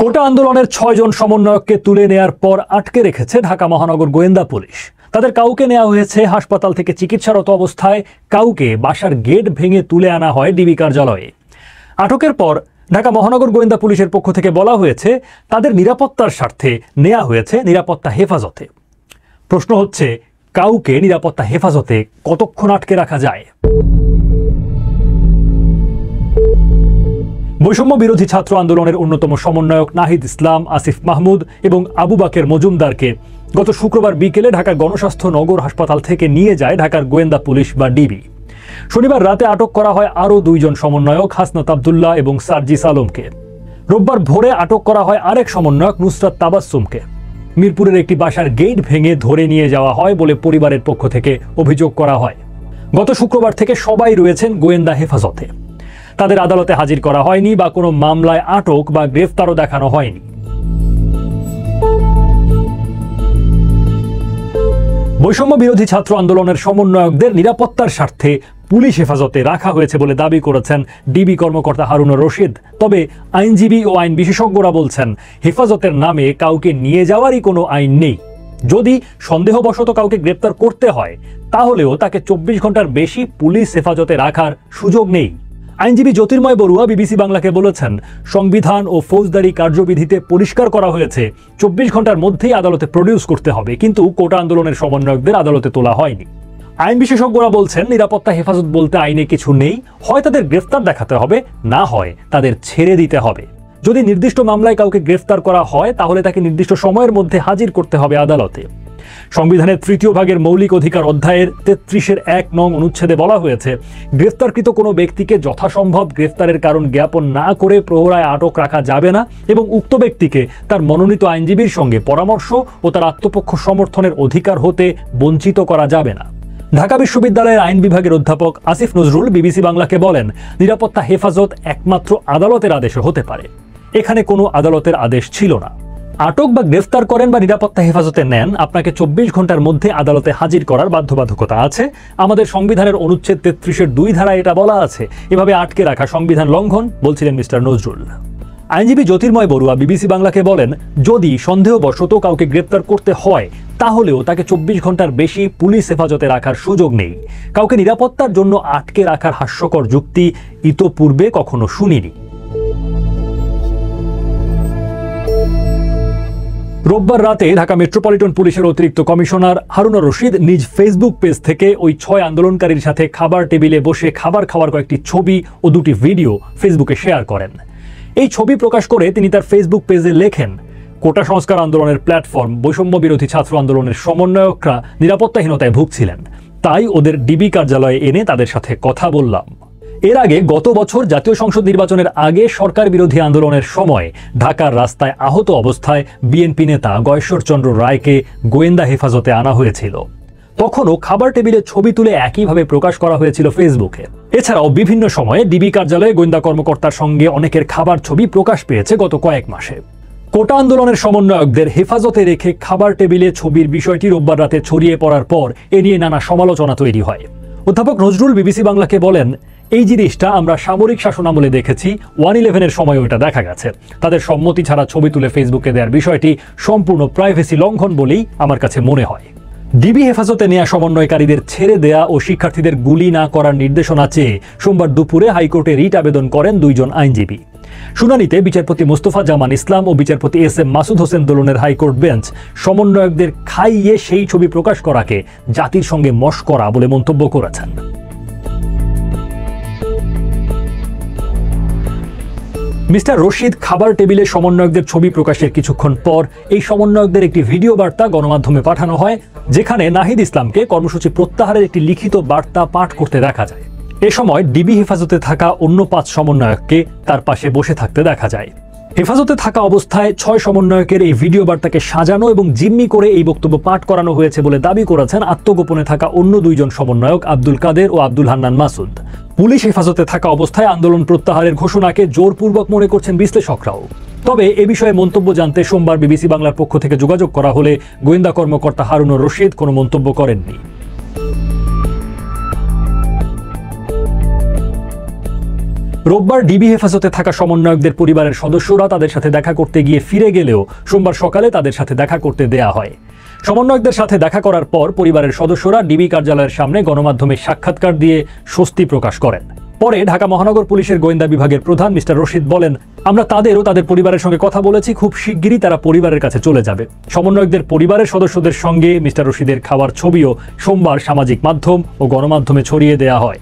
কোটা আন্দোলনের ৬ জন সমন্বয়ককে তুলে নেয়ার পর আটকে রেখেছে ঢাকা মহানগর গোয়েন্দা পুলিশ। তাদের কাউকে নেওয়া হয়েছে হাসপাতাল থেকে চিকিৎসারত অবস্থায়, কাউকে বাসার গেট ভেঙে তুলে আনা হয় ডিবি কার্যালয়ে। আটকের পর ঢাকা মহানগর গোয়েন্দা পুলিশের পক্ষ থেকে বলা হয়েছে তাদের নিরাপত্তার স্বার্থে নেওয়া হয়েছে নিরাপত্তা হেফাজতে। প্রশ্ন হচ্ছে, কাউকে নিরাপত্তা হেফাজতে কতক্ষণ আটকে রাখা যায়? বৈষম্য বিরোধী ছাত্র আন্দোলনের অন্যতম সমন্বয়ক নাহিদ ইসলাম, আসিফ মাহমুদ এবং আবু বাকের মজুমদারকে গত শুক্রবার বিকেলে ঢাকার গণস্বাস্থ্য নগর হাসপাতাল থেকে নিয়ে যায় ঢাকার গোয়েন্দা পুলিশ বা ডিবি। শনিবার রাতে আটক করা হয় আরও 2 জন সমন্বয়ক হাসনাত আবদুল্লাহ এবং সার্জিস আলমকে। রোববার ভোরে আটক করা হয় আরেক সমন্বয়ক নুসরাত তাবাসসুমকে। মিরপুরের একটি বাসার গেট ভেঙে ধরে নিয়ে যাওয়া হয় বলে পরিবারের পক্ষ থেকে অভিযোগ করা হয়। গত শুক্রবার থেকে সবাই রয়েছেন গোয়েন্দা হেফাজতে। তাদের আদালতে হাজির করা হয়নি বা কোনো মামলায় আটক বা গ্রেফতারও দেখানো হয়নি। বৈষম্য বিরোধী ছাত্র আন্দোলনের সমন্বয়কদের নিরাপত্তার স্বার্থে পুলিশ হেফাজতে রাখা হয়েছে বলে দাবি করেছেন ডিবি কর্মকর্তা হারুনুর রশিদ। তবে আইনজীবী ও আইন বিশেষজ্ঞরা বলছেন, হেফাজতের নামে কাউকে নিয়ে যাওয়ারই কোনো আইন নেই। যদি সন্দেহবশত কাউকে গ্রেপ্তার করতে হয়, তাহলেও তাকে 24 ঘন্টার বেশি পুলিশ হেফাজতে রাখার সুযোগ নেই। আইনজীবী জ্যোতির্ময় বড়ুয়া বিবিসি বাংলাকে বলেছেন, সংবিধান ও ফৌজদারি কার্যবিধিতে পরিষ্কার করা হয়েছে 24 ঘন্টার মধ্যেই আদালতে প্রডিউস করতে হবে, কিন্তু কোটা আন্দোলনের সমন্বয়কদের আদালতে তোলা হয়নি। আইন বিশেষজ্ঞরা বলছেন, নিরাপত্তা হেফাজত বলতে আইনে কিছু নেই, হয় তাদের গ্রেফতার দেখাতে হবে, না হয় তাদের ছেড়ে দিতে হবে। যদি নির্দিষ্ট মামলায় কাউকে গ্রেফতার করা হয়, তাহলে তাকে নির্দিষ্ট সময়ের মধ্যে হাজির করতে হবে আদালতে। সংবিধানের 3য় ভাগের মৌলিক অধিকার অধ্যায়ের 33-1 নং অনুচ্ছেদে বলা হয়েছে, গ্রেফতারকৃত কোনো ব্যক্তিকে যথাসম্ভব গ্রেফতারের কারণ জ্ঞাপন না করে প্রহরায় আটক রাখা যাবে না এবং উক্ত ব্যক্তিকে তার মনোনীত আইনজীবীর সঙ্গে পরামর্শ ও তার আত্মপক্ষ সমর্থনের অধিকার হতে বঞ্চিত করা যাবে না। ঢাকা বিশ্ববিদ্যালয়ের আইন বিভাগের অধ্যাপক আসিফ নজরুল বিবিসি বাংলাকে বলেন, নিরাপত্তা হেফাজত একমাত্র আদালতের আদেশে হতে পারে। এখানে কোনো আদালতের আদেশ ছিল না। আটক বা গ্রেফতার করেন বা নিরাপত্তা হেফাজতে নেন, আপনাকে 24 ঘন্টার মধ্যে আদালতে হাজির করার বাধ্যবাধকতা আছে। আমাদের সংবিধানের অনুচ্ছেদ 33-2 ধারায় এটা বলা আছে। এভাবে আটকে রাখা সংবিধান লঙ্ঘন, বলছিলেন মিস্টার নজরুল। আইনজীবী জ্যোতির্ময় বড়ুয়া বিবিসি বাংলাকে বলেন, যদি সন্দেহবশত কাউকে গ্রেফতার করতে হয়, তাহলেও তাকে 24 ঘন্টার বেশি পুলিশ হেফাজতে রাখার সুযোগ নেই। কাউকে নিরাপত্তার জন্য আটকে রাখার হাস্যকর যুক্তি ইতোপূর্বে কখনো শুনিনি। রোববার রাতে ঢাকা মেট্রোপলিটন পুলিশের অতিরিক্ত কমিশনার হারুনুর রশিদ নিজ ফেসবুক পেজ থেকে ওই 6 আন্দোলনকারীর সাথে খাবার টেবিলে বসে খাবার খাওয়ার কয়েকটি ছবি ও 2টি ভিডিও ফেসবুকে শেয়ার করেন। এই ছবি প্রকাশ করে তিনি তার ফেসবুক পেজে লেখেন, কোটা সংস্কার আন্দোলনের প্ল্যাটফর্ম বৈষম্য বিরোধী ছাত্র আন্দোলনের সমন্বয়করা নিরাপত্তাহীনতায় ভুগছিলেন, তাই ওদের ডিবি কার্যালয়ে এনে তাদের সাথে কথা বললাম। এর আগে গত বছর জাতীয় সংসদ নির্বাচনের আগে সরকার বিরোধী আন্দোলনের সময় ঢাকার রাস্তায় আহত অবস্থায় বিএনপি নেতা গয়েশ্বরচন্দ্র রায়কে গোয়েন্দা হেফাজতে আনা হয়েছিল। তখনও খাবার টেবিলে ছবি তুলে একইভাবে প্রকাশ করা হয়েছিল ফেসবুকে। এছাড়াও বিভিন্ন সময়ে ডিবি কার্যালয়ে গোয়েন্দা কর্মকর্তার সঙ্গে অনেকের খাবার ছবি প্রকাশ পেয়েছে গত কয়েক মাসে। কোটা আন্দোলনের সমন্বয়কদের হেফাজতে রেখে খাবার টেবিলে ছবির বিষয়টি রোববার রাতে ছড়িয়ে পড়ার পর এ নিয়ে নানা সমালোচনা তৈরি হয়। অধ্যাপক নজরুল বিবিসি বাংলাকে বলেন, এই জিনিসটা আমরা সামরিক শাসনামলে দেখেছি, 1/11-এর সময় ওটা দেখা গেছে। তাদের সম্মতি ছাড়া ছবি তুলে ফেসবুকে দেওয়ার বিষয়টি সম্পূর্ণ প্রাইভেসি লঙ্ঘন বলেই আমার কাছে মনে হয়। ডিবি হেফাজতে নেওয়া সমন্বয়কারীদের ছেড়ে দেয়া ও শিক্ষার্থীদের গুলি না করার নির্দেশনা চেয়ে সোমবার দুপুরে হাইকোর্টে রিট আবেদন করেন 2 জন আইনজীবী। শুনানিতে বিচারপতি মোস্তফা জামান ইসলাম ও বিচারপতি SM Masud Hossain দোলনের high court bench সমন্বয়কদের খাইয়ে সেই ছবি প্রকাশ করাকে জাতির সঙ্গে মশকরা বলে মন্তব্য করেছেন। মিস্টার রশিদ খাবার টেবিলে সমন্বয়কদের ছবি প্রকাশের কিছুক্ষণ পর এই সমন্বয়কদের একটি ভিডিও বার্তা গণমাধ্যমে পাঠানো হয়, যেখানে নাহিদ ইসলামকে কর্মসূচি প্রত্যাহারের একটি লিখিত বার্তা পাঠ করতে দেখা যায়। এ সময় ডিবি হেফাজতে থাকা অন্য 5 সমন্বয়ককে তার পাশে বসে থাকতে দেখা যায়। হেফাজতে থাকা অবস্থায় 6 সমন্বয়কের এই ভিডিও বার্তাকে সাজানো এবং জিম্মি করে এই বক্তব্য পাঠ করানো হয়েছে বলে দাবি করেছেন আত্মগোপনে থাকা অন্য 2 জন সমন্বয়ক আব্দুল কাদের ও আব্দুল হান্নান মাসুদ। পুলিশ হেফাজতে থাকা অবস্থায় আন্দোলন প্রত্যাহারের ঘোষণাকে জোরপূর্বক মনে করছেন বিশ্লেষকরাও। তবে এ বিষয়ে মন্তব্য জানতে সোমবার বিবিসি বাংলার পক্ষ থেকে যোগাযোগ করা হলে গোয়েন্দা কর্মকর্তা হারুনুর রশিদ কোনো মন্তব্য করেননি। রোববার ডিবি হেফাজতে থাকা সমন্বয়কদের পরিবারের সদস্যরা তাদের সাথে দেখা করতে গিয়ে ফিরে গেলেও সোমবার সকালে তাদের সাথে দেখা করতে দেয়া হয়। সমন্বয়কদের সাথে দেখা করার পর পরিবারের সদস্যরা ডিবি কার্যালয়ের সামনে গণমাধ্যমে সাক্ষাৎকার দিয়ে স্বস্তি প্রকাশ করেন। পরে ঢাকা মহানগর পুলিশের গোয়েন্দা বিভাগের প্রধান মিস্টার রশিদ বলেন, আমরা তাদের ও তাদের পরিবারের সঙ্গে কথা বলেছি, খুব শিগগিরই তারা পরিবারের কাছে চলে যাবে। সমন্বয়কদের পরিবারের সদস্যদের সঙ্গে মিস্টার রশিদের খাওয়ার ছবিও সোমবার সামাজিক মাধ্যম ও গণমাধ্যমে ছড়িয়ে দেওয়া হয়।